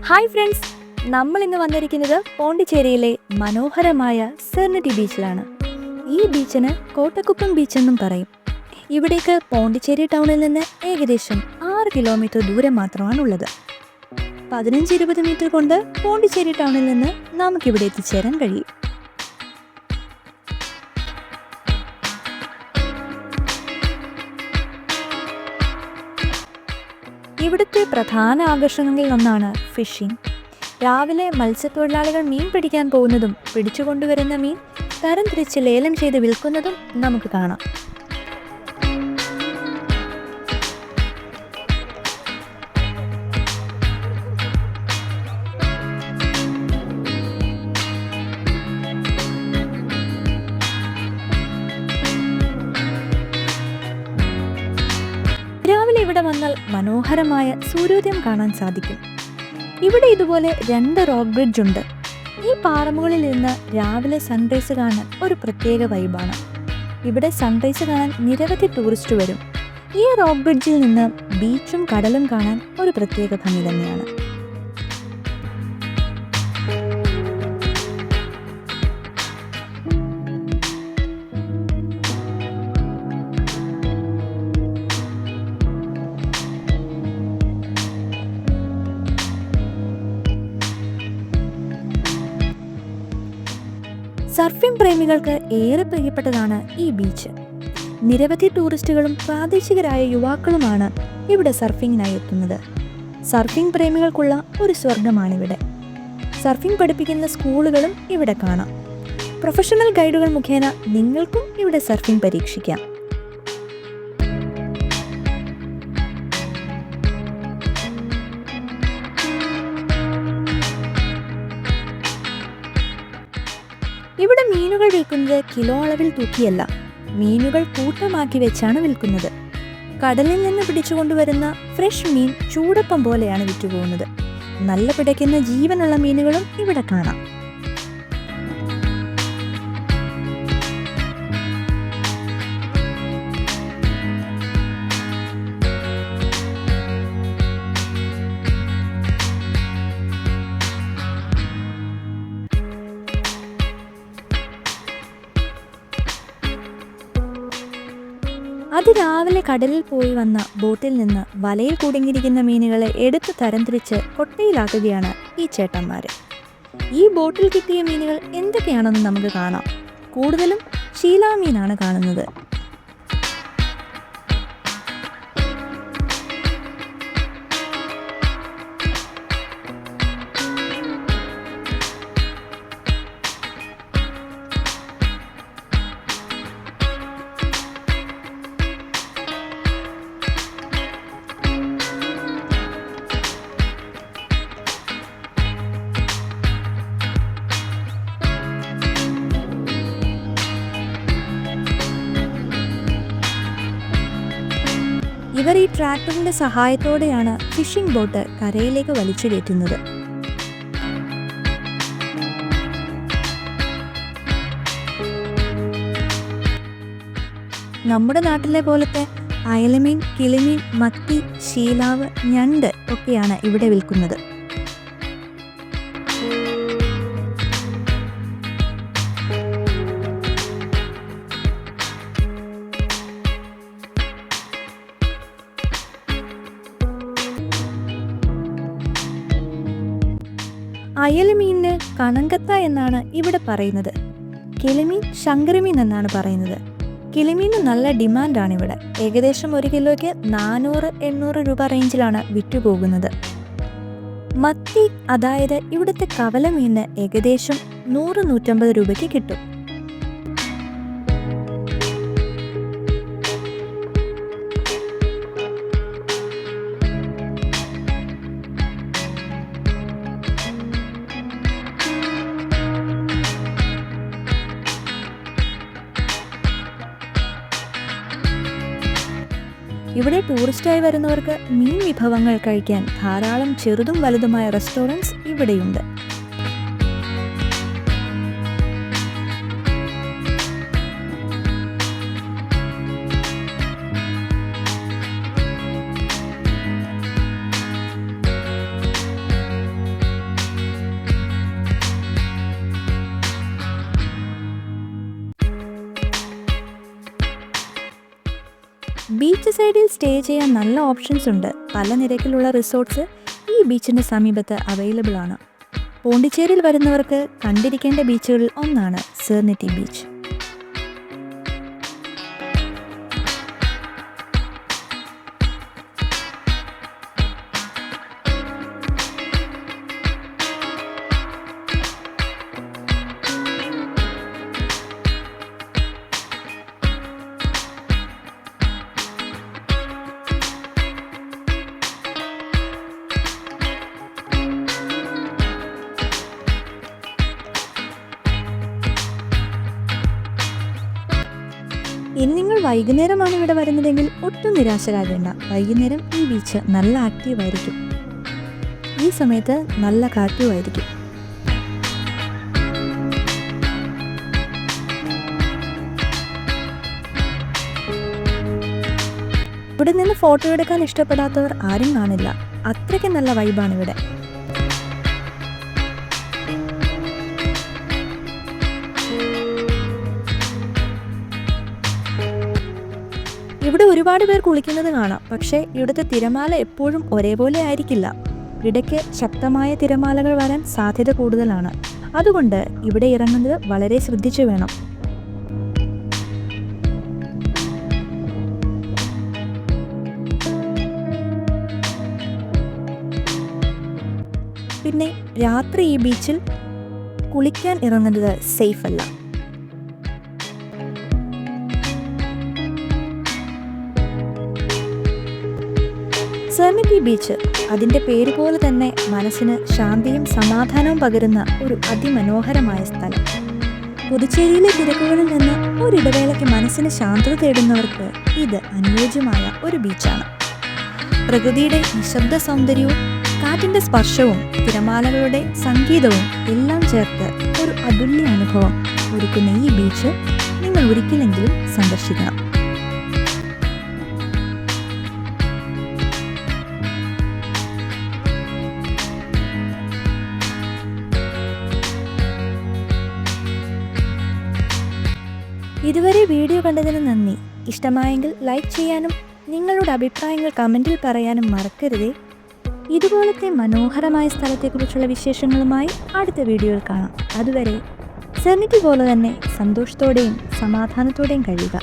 Hi friends, നമ്മൾ ഇന്ന് വന്നിരിക്കുന്നത് പോണ്ടിച്ചേരിയിലെ മനോഹരമായ സെർണിറ്റി ബീച്ചിലാണ്. ഈ ബീച്ചിന് കോട്ടക്കുപ്പം ബീച്ച് എന്നും പറയും. ഇവിടേക്ക് പോണ്ടിച്ചേരി ടൗണിൽ നിന്ന് ഏകദേശം 6 കിലോമീറ്റർ ദൂരം മാത്രമാണുള്ളത്. 15-20 മീറ്റർ കൊണ്ട് പോണ്ടിച്ചേരി ടൗണിൽ നിന്ന് നമുക്കിവിടെ എത്തിച്ചേരാൻ കഴിയും. ഇവിടുത്തെ പ്രധാന ആകർഷണങ്ങളിൽ ഒന്നാണ് ഫിഷിംഗ്. രാവിലെ മത്സ്യത്തൊഴിലാളികൾ മീൻ പിടിക്കാൻ പോകുന്നതും പിടിച്ചുകൊണ്ടുവരുന്ന മീൻ തരംതിരിച്ച് ലേലം ചെയ്ത് വിൽക്കുന്നതും നമുക്ക് കാണാം. രാവിലെ ഇവിടെ വന്നാൽ മനോഹരമായ സൂര്യോദയം കാണാൻ സാധിക്കും. ഇവിടെ ഇതുപോലെ 2 റോക്ക് ബ്രിഡ്ജ് ഉണ്ട്. ഈ പാറമുകളിൽ നിന്ന് രാവിലെ സൺറൈസ് കാണാൻ ഒരു പ്രത്യേക വൈബാണ്. ഇവിടെ സൺറൈസ് കാണാൻ നിരവധി ടൂറിസ്റ്റ് വരും. ഈ റോക്ക് ബ്രിഡ്ജിൽ നിന്ന് ബീച്ചും കടലും കാണാൻ ഒരു പ്രത്യേക ഭംഗി തന്നെയാണ്. സർഫിംഗ് പ്രേമികൾക്ക് ഏറെ പ്രിയപ്പെട്ടതാണ് ഈ ബീച്ച്. നിരവധി ടൂറിസ്റ്റുകളും പ്രാദേശികരായ യുവാക്കളുമാണ് ഇവിടെ സർഫിങ്ങിനായി എത്തുന്നത്. സർഫിംഗ് പ്രേമികൾക്കുള്ള ഒരു സ്വർഗമാണിവിടെ. സർഫിംഗ് പഠിപ്പിക്കുന്ന സ്കൂളുകളും ഇവിടെ കാണാം. പ്രൊഫഷണൽ ഗൈഡുകൾ മുഖേന നിങ്ങൾക്കും ഇവിടെ സർഫിംഗ് പരീക്ഷിക്കാം. ഇവിടെ മീനുകൾ വിൽക്കുന്നത് കിലോ അളവിൽ തൂക്കിയല്ല, മീനുകൾ കൂട്ടമാക്കി വെച്ചാണ് വിൽക്കുന്നത്. കടലിൽ നിന്ന് പിടിച്ചുകൊണ്ടുവരുന്ന ഫ്രഷ് മീൻ ചൂടപ്പം പോലെയാണ് വിറ്റുപോകുന്നത്. നല്ല പിടയ്ക്കുന്ന ജീവനുള്ള മീനുകളും ഇവിടെ കാണാം. അതിരാവിലെ കടലിൽ പോയി വന്ന ബോട്ടിൽ നിന്ന് വലയിൽ കുടുങ്ങിയിരിക്കുന്ന മീനുകളെ എടുത്ത് തരംതിരിച്ച് കൊട്ടയിലാക്കുകയാണ് ഈ ചേട്ടന്മാർ. ഈ ബോട്ടിൽ കിട്ടിയ മീനുകൾ എന്തൊക്കെയാണെന്ന് നമുക്ക് കാണാം. കൂടുതലും ശീലാമീനാണ് കാണുന്നത്. ഇവർ ഈ ട്രാക്ടറിന്റെ സഹായത്തോടെയാണ് ഫിഷിംഗ് ബോട്ട് കരയിലേക്ക് വലിച്ചു കയറ്റുന്നത്. നമ്മുടെ നാട്ടിലെ പോലത്തെ അയലമീൻ, കിളിമീൻ, മത്തി, ശീലാവ്, ഞണ്ട് ഒക്കെയാണ് ഇവിടെ വിൽക്കുന്നത്. അയലമീനിന് കണങ്കത്ത എന്നാണ് ഇവിടെ പറയുന്നത്. കിളിമീൻ ശങ്കരമീൻ എന്നാണ് പറയുന്നത്. കിളിമീന് നല്ല ഡിമാൻഡാണ് ഇവിടെ. ഏകദേശം 1 കിലോയ്ക്ക് 400-800 രൂപ റേഞ്ചിലാണ് വിറ്റുപോകുന്നത്. മത്തി, അതായത് ഇവിടുത്തെ കവലമീനിന് ഏകദേശം 100-150 രൂപയ്ക്ക് കിട്ടും. ഇവിടെ ടൂറിസ്റ്റായി വരുന്നവർക്ക് മീൻ വിഭവങ്ങൾ കഴിക്കാൻ ധാരാളം ചെറുതും വലുതുമായ റെസ്റ്റോറൻറ്റ്സ് ഇവിടെയുണ്ട്. ബീച്ച് സൈഡിൽ സ്റ്റേ ചെയ്യാൻ നല്ല ഓപ്ഷൻസ് ഉണ്ട്. പല നിരക്കിലുള്ള റിസോർട്ട്സ് ഈ ബീച്ചിൻ്റെ സമീപത്ത് അവൈലബിൾ ആണ്. പോണ്ടിച്ചേരിയിൽ വരുന്നവർക്ക് കണ്ടിരിക്കേണ്ട ബീച്ചുകളിൽ ഒന്നാണ് സെർനിറ്റി ബീച്ച്. ഇനി നിങ്ങൾ വൈകുന്നേരമാണ് ഇവിടെ വരുന്നതെങ്കിൽ ഒട്ടും നിരാശരാകേണ്ട. വൈകുന്നേരം ഈ ബീച്ച് നല്ല ആക്റ്റീവായിരിക്കും. ഈ സമയത്ത് നല്ല കാറ്റുമായിരിക്കും. ഇവിടെ നിന്ന് ഫോട്ടോ എടുക്കാൻ ഇഷ്ടപ്പെടാത്തവർ ആരും കാണില്ല. അത്രയ്ക്ക് നല്ല വൈബാണ് ഇവിടെ. ഇവിടെ ഒരുപാട് പേർ കുളിക്കുന്നത് കാണാം. പക്ഷേ ഇവിടുത്തെ തിരമാല എപ്പോഴും ഒരേപോലെ ആയിരിക്കില്ല. ഇടയ്ക്ക് ശക്തമായ തിരമാലകൾ വരാൻ സാധ്യത കൂടുതലാണ്. അതുകൊണ്ട് ഇവിടെ ഇറങ്ങുന്നത് വളരെ ശ്രദ്ധിച്ചു വേണം. പിന്നെ രാത്രി ഈ ബീച്ചിൽ കുളിക്കാൻ ഇറങ്ങുന്നത് സേഫ് അല്ല. സെർനിറ്റി ബീച്ച് അതിൻ്റെ പേര് പോലെ തന്നെ മനസ്സിന് ശാന്തിയും സമാധാനവും പകരുന്ന ഒരു അതിമനോഹരമായ സ്ഥലം. പുതുച്ചേരിയിലെ തിരക്കുകളിൽ നിന്ന് ഒരിടവേളയ്ക്ക് മനസ്സിന് ശാന്തത തേടുന്നവർക്ക് ഇത് അനുയോജ്യമായ ഒരു ബീച്ചാണ്. പ്രകൃതിയുടെ നിശബ്ദ സൗന്ദര്യവും കാറ്റിൻ്റെ സ്പർശവും തിരമാലകളുടെ സംഗീതവും എല്ലാം ചേർത്ത് ഒരു അതുല്യ അനുഭവം ഒരുക്കുന്ന ഈ ബീച്ച് നിങ്ങൾ ഒരിക്കലെങ്കിലും സന്ദർശിക്കണം. ഇതുവരെ വീഡിയോ കണ്ടതിന് നന്ദി. ഇഷ്ടമായെങ്കിൽ ലൈക്ക് ചെയ്യാനും നിങ്ങളുടെ അഭിപ്രായങ്ങൾ കമൻറ്റിൽ പറയാനും മറക്കരുതേ. ഇതുപോലത്തെ മനോഹരമായ സ്ഥലത്തെക്കുറിച്ചുള്ള വിശേഷങ്ങളുമായി അടുത്ത വീഡിയോയിൽ കാണാം. അതുവരെ സെർനിറ്റി പോലെ തന്നെ സന്തോഷത്തോടെയും സമാധാനത്തോടെയും കഴിയുക.